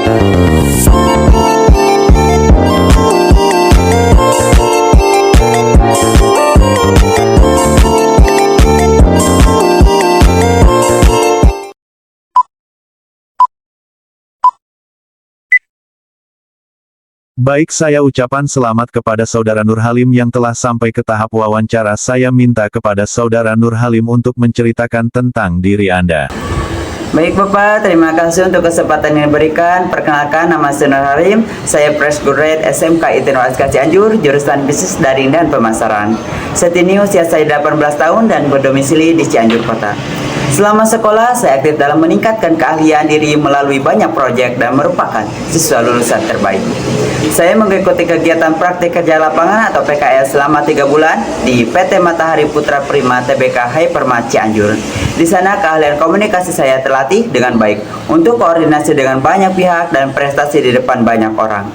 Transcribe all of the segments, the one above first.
Baik, saya ucapan selamat kepada Saudara Nur Halim yang telah sampai ke tahap wawancara. Saya minta kepada Saudara Nur Halim untuk menceritakan tentang diri Anda. Baik Bapak, terima kasih untuk kesempatan yang diberikan. Perkenalkan, nama saya Nur Halim. Saya Fresh Graduate SMK ITN UASK Cianjur, jurusan Bisnis Daring dan Pemasaran. Saat ini usia saya 18 tahun dan berdomisili di Cianjur Kota. Selama sekolah, saya aktif dalam meningkatkan keahlian diri melalui banyak proyek dan merupakan siswa lulusan terbaik. Saya mengikuti kegiatan praktik kerja lapangan atau PKL selama 3 bulan di PT Matahari Putra Prima Tbk Hypermart Cianjur. Di sana keahlian komunikasi saya terlatih dengan baik untuk koordinasi dengan banyak pihak dan prestasi di depan banyak orang.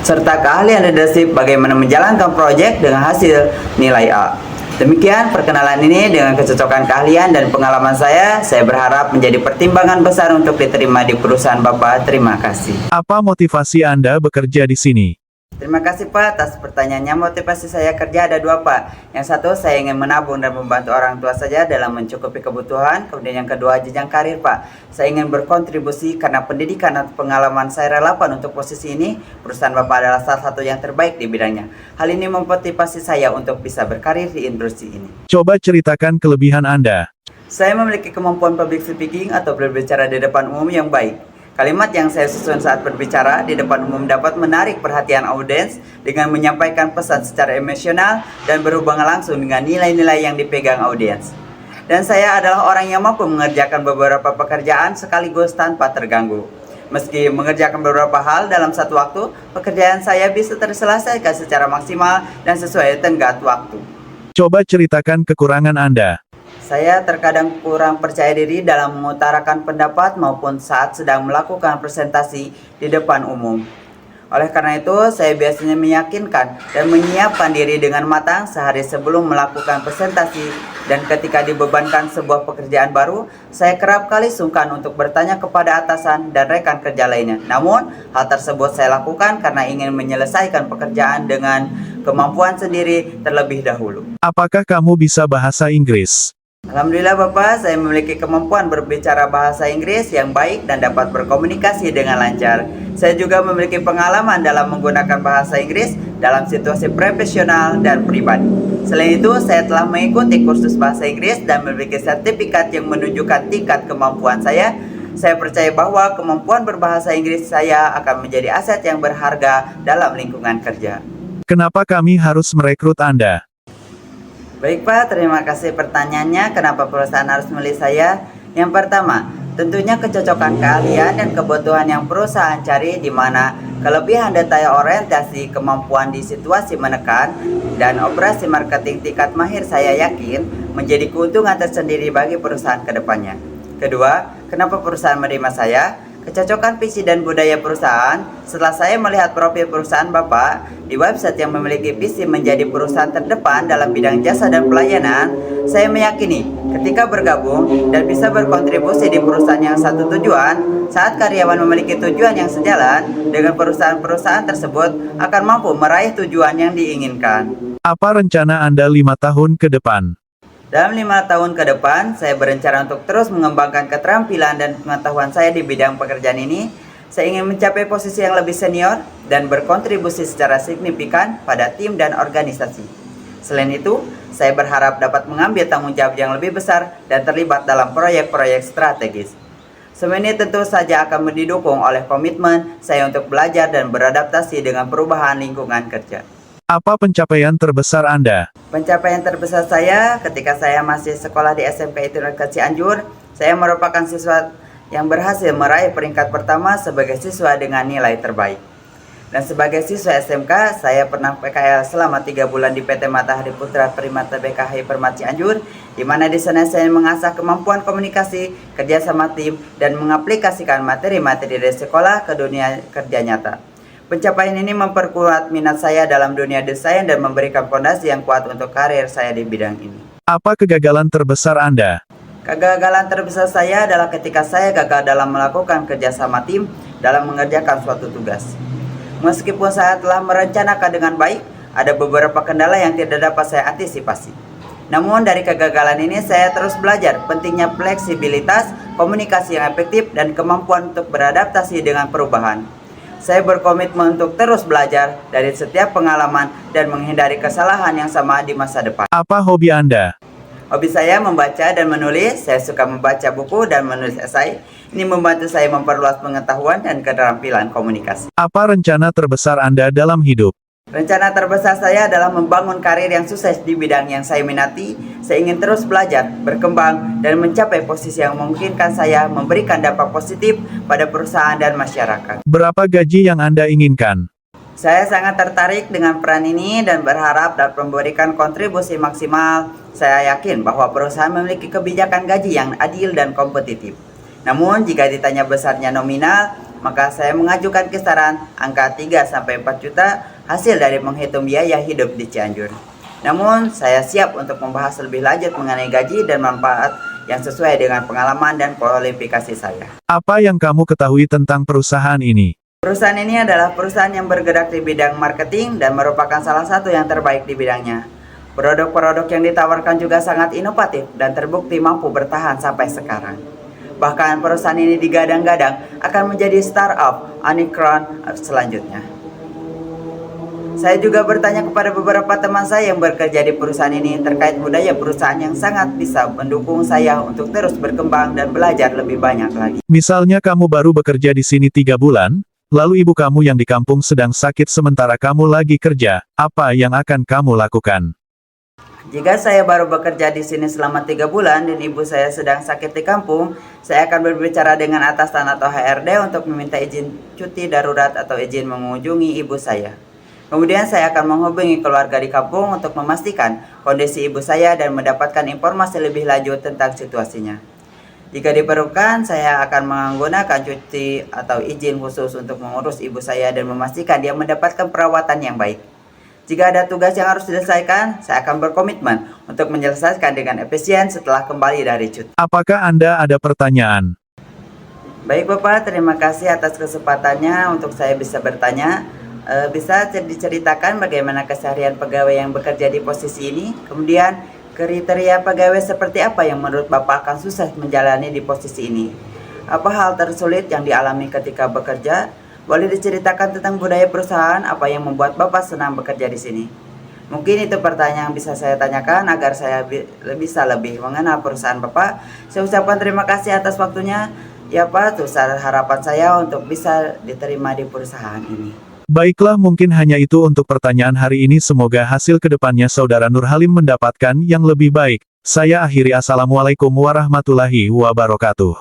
Serta keahlian leadership bagaimana menjalankan proyek dengan hasil nilai A. Demikian perkenalan ini dengan kecocokan keahlian dan pengalaman saya berharap menjadi pertimbangan besar untuk diterima di perusahaan Bapak. Terima kasih. Apa motivasi Anda bekerja di sini? Terima kasih Pak atas pertanyaannya. Motivasi saya kerja ada 2 Pak. Yang satu, saya ingin menabung dan membantu orang tua saja dalam mencukupi kebutuhan. Kemudian yang kedua, jenjang karir Pak. Saya ingin berkontribusi karena pendidikan atau pengalaman saya relevan untuk posisi ini. Perusahaan Bapak adalah salah satu yang terbaik di bidangnya. Hal ini memotivasi saya untuk bisa berkarir di industri ini. Coba ceritakan kelebihan Anda. Saya memiliki kemampuan public speaking atau berbicara di depan umum yang baik. Kalimat yang saya susun saat berbicara di depan umum dapat menarik perhatian audiens dengan menyampaikan pesan secara emosional dan berhubungan langsung dengan nilai-nilai yang dipegang audiens. Dan saya adalah orang yang mampu mengerjakan beberapa pekerjaan sekaligus tanpa terganggu. Meski mengerjakan beberapa hal dalam satu waktu, pekerjaan saya bisa terselesaikan secara maksimal dan sesuai tenggat waktu. Coba ceritakan kekurangan Anda. Saya terkadang kurang percaya diri dalam mengutarakan pendapat maupun saat sedang melakukan presentasi di depan umum. Oleh karena itu, saya biasanya meyakinkan dan menyiapkan diri dengan matang sehari sebelum melakukan presentasi, dan ketika dibebankan sebuah pekerjaan baru, saya kerap kali sungkan untuk bertanya kepada atasan dan rekan kerja lainnya. Namun, hal tersebut saya lakukan karena ingin menyelesaikan pekerjaan dengan kemampuan sendiri terlebih dahulu. Apakah kamu bisa bahasa Inggris? Alhamdulillah Bapak, saya memiliki kemampuan berbicara bahasa Inggris yang baik dan dapat berkomunikasi dengan lancar. Saya juga memiliki pengalaman dalam menggunakan bahasa Inggris dalam situasi profesional dan pribadi. Selain itu, saya telah mengikuti kursus bahasa Inggris dan memiliki sertifikat yang menunjukkan tingkat kemampuan saya. Saya percaya bahwa kemampuan berbahasa Inggris saya akan menjadi aset yang berharga dalam lingkungan kerja. Kenapa kami harus merekrut Anda? Baik Pak, terima kasih pertanyaannya. Kenapa perusahaan harus memilih saya? Yang pertama, tentunya kecocokan keahlian dan kebutuhan yang perusahaan cari, di mana kelebihan detail orientasi, kemampuan di situasi menekan, dan operasi marketing tingkat mahir saya yakin menjadi keuntungan tersendiri bagi perusahaan ke depannya. Kedua, kenapa perusahaan menerima saya? Kecocokan visi dan budaya perusahaan. Setelah saya melihat profil perusahaan Bapak di website yang memiliki visi menjadi perusahaan terdepan dalam bidang jasa dan pelayanan, saya meyakini ketika bergabung dan bisa berkontribusi di perusahaan yang satu tujuan, saat karyawan memiliki tujuan yang sejalan dengan perusahaan-perusahaan tersebut akan mampu meraih tujuan yang diinginkan. Apa rencana Anda 5 tahun ke depan? Dalam 5 tahun ke depan, saya berencana untuk terus mengembangkan keterampilan dan pengetahuan saya di bidang pekerjaan ini. Saya ingin mencapai posisi yang lebih senior dan berkontribusi secara signifikan pada tim dan organisasi. Selain itu, saya berharap dapat mengambil tanggung jawab yang lebih besar dan terlibat dalam proyek-proyek strategis. Semua ini tentu saja akan didukung oleh komitmen saya untuk belajar dan beradaptasi dengan perubahan lingkungan kerja. Apa pencapaian terbesar Anda? Pencapaian terbesar saya ketika saya masih sekolah di SMK ITN UASK Cianjur, saya merupakan siswa yang berhasil meraih peringkat pertama sebagai siswa dengan nilai terbaik. Dan sebagai siswa SMK, saya pernah PKL selama 3 bulan di PT Matahari Putra Prima Tbk Hypermart Cianjur, di mana di sana saya mengasah kemampuan komunikasi, kerja sama tim, dan mengaplikasikan materi-materi dari sekolah ke dunia kerja nyata. Pencapaian ini memperkuat minat saya dalam dunia desain dan memberikan fondasi yang kuat untuk karir saya di bidang ini. Apa kegagalan terbesar Anda? Kegagalan terbesar saya adalah ketika saya gagal dalam melakukan kerja sama tim dalam mengerjakan suatu tugas. Meskipun saya telah merencanakan dengan baik, ada beberapa kendala yang tidak dapat saya antisipasi. Namun dari kegagalan ini saya terus belajar pentingnya fleksibilitas, komunikasi yang efektif, dan kemampuan untuk beradaptasi dengan perubahan. Saya berkomitmen untuk terus belajar dari setiap pengalaman dan menghindari kesalahan yang sama di masa depan. Apa hobi Anda? Hobi saya membaca dan menulis. Saya suka membaca buku dan menulis esai. Ini membantu saya memperluas pengetahuan dan keterampilan komunikasi. Apa rencana terbesar Anda dalam hidup? Rencana terbesar saya adalah membangun karir yang sukses di bidang yang saya minati. Saya ingin terus belajar, berkembang, dan mencapai posisi yang memungkinkan saya memberikan dampak positif pada perusahaan dan masyarakat. Berapa gaji yang Anda inginkan? Saya sangat tertarik dengan peran ini dan berharap dapat memberikan kontribusi maksimal. Saya yakin bahwa perusahaan memiliki kebijakan gaji yang adil dan kompetitif. Namun jika ditanya besarnya nominal, maka saya mengajukan kisaran angka 3-4 juta hasil dari menghitung biaya hidup di Cianjur. Namun saya siap untuk membahas lebih lanjut mengenai gaji dan manfaat yang sesuai dengan pengalaman dan kualifikasi saya. Apa yang kamu ketahui tentang perusahaan ini? Perusahaan ini adalah perusahaan yang bergerak di bidang marketing dan merupakan salah satu yang terbaik di bidangnya. Produk-produk yang ditawarkan juga sangat inovatif dan terbukti mampu bertahan sampai sekarang. Bahkan perusahaan ini digadang-gadang akan menjadi startup unicorn selanjutnya. Saya juga bertanya kepada beberapa teman saya yang bekerja di perusahaan ini terkait budaya perusahaan yang sangat bisa mendukung saya untuk terus berkembang dan belajar lebih banyak lagi. Misalnya kamu baru bekerja di sini 3 bulan, lalu ibu kamu yang di kampung sedang sakit sementara kamu lagi kerja, apa yang akan kamu lakukan? Jika saya baru bekerja di sini selama 3 bulan dan ibu saya sedang sakit di kampung, saya akan berbicara dengan atasan atau HRD untuk meminta izin cuti darurat atau izin mengunjungi ibu saya. Kemudian saya akan menghubungi keluarga di kampung untuk memastikan kondisi ibu saya dan mendapatkan informasi lebih lanjut tentang situasinya. Jika diperlukan, saya akan menggunakan cuti atau izin khusus untuk mengurus ibu saya dan memastikan dia mendapatkan perawatan yang baik. Jika ada tugas yang harus diselesaikan, saya akan berkomitmen untuk menyelesaikan dengan efisien setelah kembali dari cuti. Apakah Anda ada pertanyaan? Baik Bapak, terima kasih atas kesempatannya untuk saya bisa bertanya. Bisa diceritakan bagaimana keseharian pegawai yang bekerja di posisi ini? Kemudian, kriteria pegawai seperti apa yang menurut Bapak akan sukses menjalani di posisi ini? Apa hal tersulit yang dialami ketika bekerja? Boleh diceritakan tentang budaya perusahaan, apa yang membuat Bapak senang bekerja di sini? Mungkin itu pertanyaan yang bisa saya tanyakan agar saya bisa lebih mengenal perusahaan Bapak. Saya ucapkan terima kasih atas waktunya. Ya Pak, itu harapan saya untuk bisa diterima di perusahaan ini. Baiklah, mungkin hanya itu untuk pertanyaan hari ini. Semoga hasil kedepannya Saudara Nur Halim mendapatkan yang lebih baik. Saya akhiri. Assalamualaikum warahmatullahi wabarakatuh.